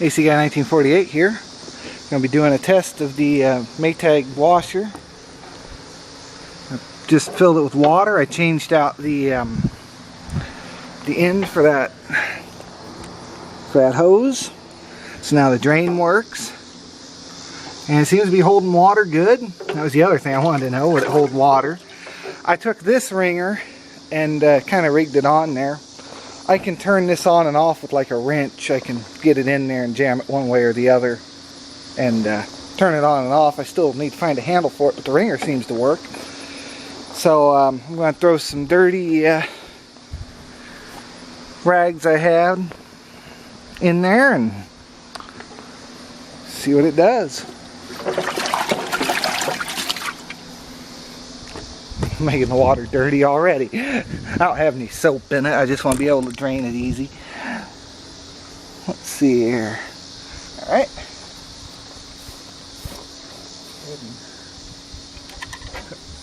AC Guy 1948 here. Going to be doing a test of the Maytag washer. I just filled it with water. I changed out the end for that hose. So now the drain works. And it seems to be holding water good. That was the other thing I wanted to know, would it hold water? I took this wringer and kind of rigged it on there. I can turn this on and off with like a wrench. I can get it in there and jam it one way or the other and turn it on and off. I still need to find a handle for it, but the wringer seems to work. So I'm going to throw some dirty rags I had in there and see what it does. I'm making the water dirty already. I don't have any soap in it. I just want to be able to drain it easy. Let's see here. Alright.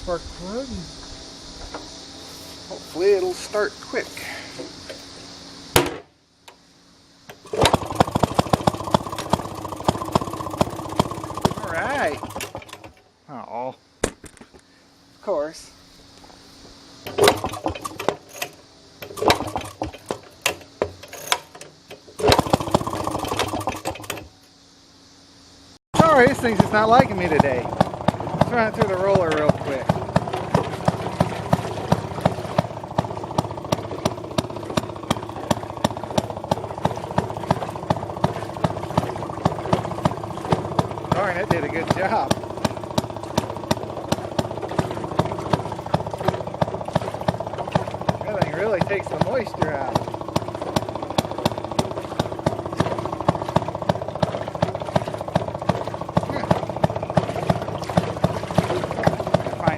Spark plug. Hopefully it'll start quick. Alright. Oh. Of course. Sorry, this thing's just not liking me today. Let's run it through the roller real quick. Darn, it did a good job. That thing really takes the moisture out.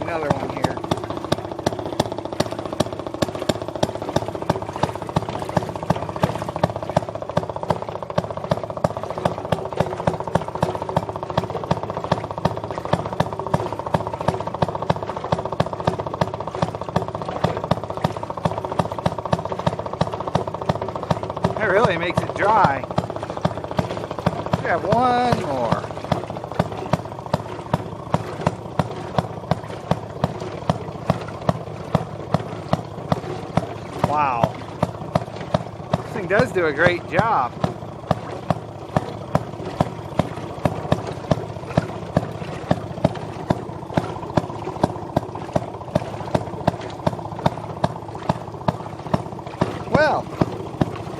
Another one here. That really makes it dry. We have one more. Wow, this thing does do a great job. Well,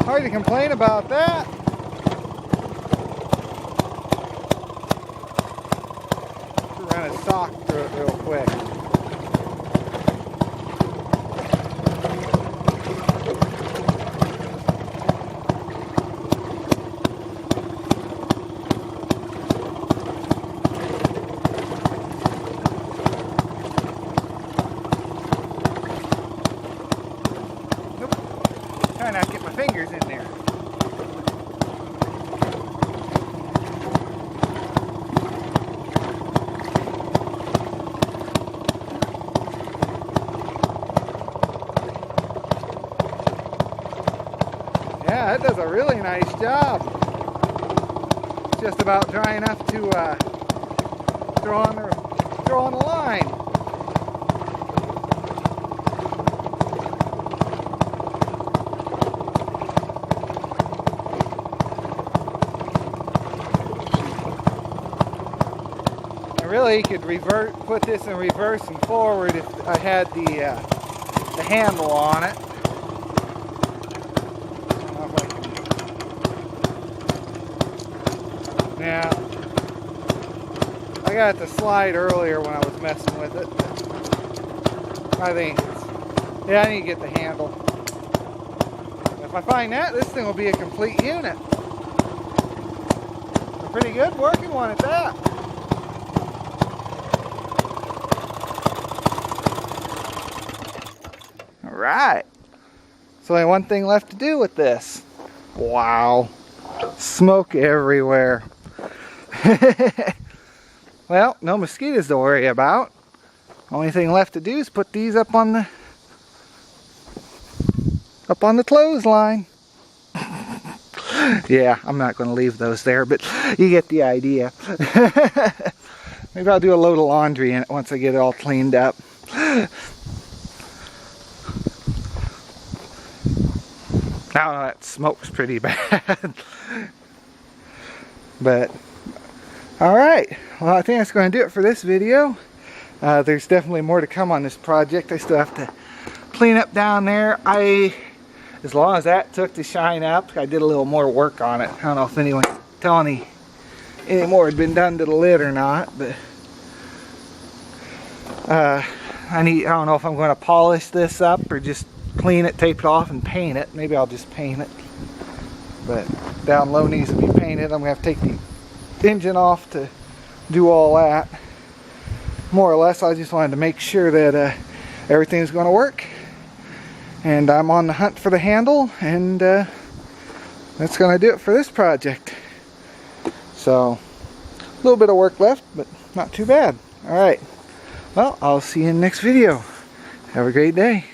hard to complain about that. Run a sock through it real quick. Trying not to get my fingers in there. Yeah, that does a really nice job. It's just about dry enough to throw on the line. Really could put this in reverse and forward if I had the handle on it. Now, I got the slide earlier when I was messing with it. I think, yeah, I need to get the handle. If I find that, this thing will be a complete unit. A pretty good working one at that. Alright, so only one thing left to do with this. Wow, smoke everywhere. Well, no mosquitoes to worry about. Only thing left to do is put these up on the clothesline. Yeah, I'm not going to leave those there, but you get the idea. Maybe I'll do a load of laundry in it once I get it all cleaned up. Now that smoke's pretty bad. But, alright. Well, I think that's going to do it for this video. There's definitely more to come on this project. I still have to clean up down there. As long as that took to shine up, I did a little more work on it. I don't know if anyone can tell any more had been done to the lid or not, but I don't know if I'm going to polish this up or just clean it, tape it off, and paint it. Maybe I'll just paint it. But down low needs to be painted. I'm going to have to take the engine off to do all that. More or less, I just wanted to make sure that everything's going to work. And I'm on the hunt for the handle, and that's going to do it for this project. So, a little bit of work left, but not too bad. Alright, well, I'll see you in the next video. Have a great day.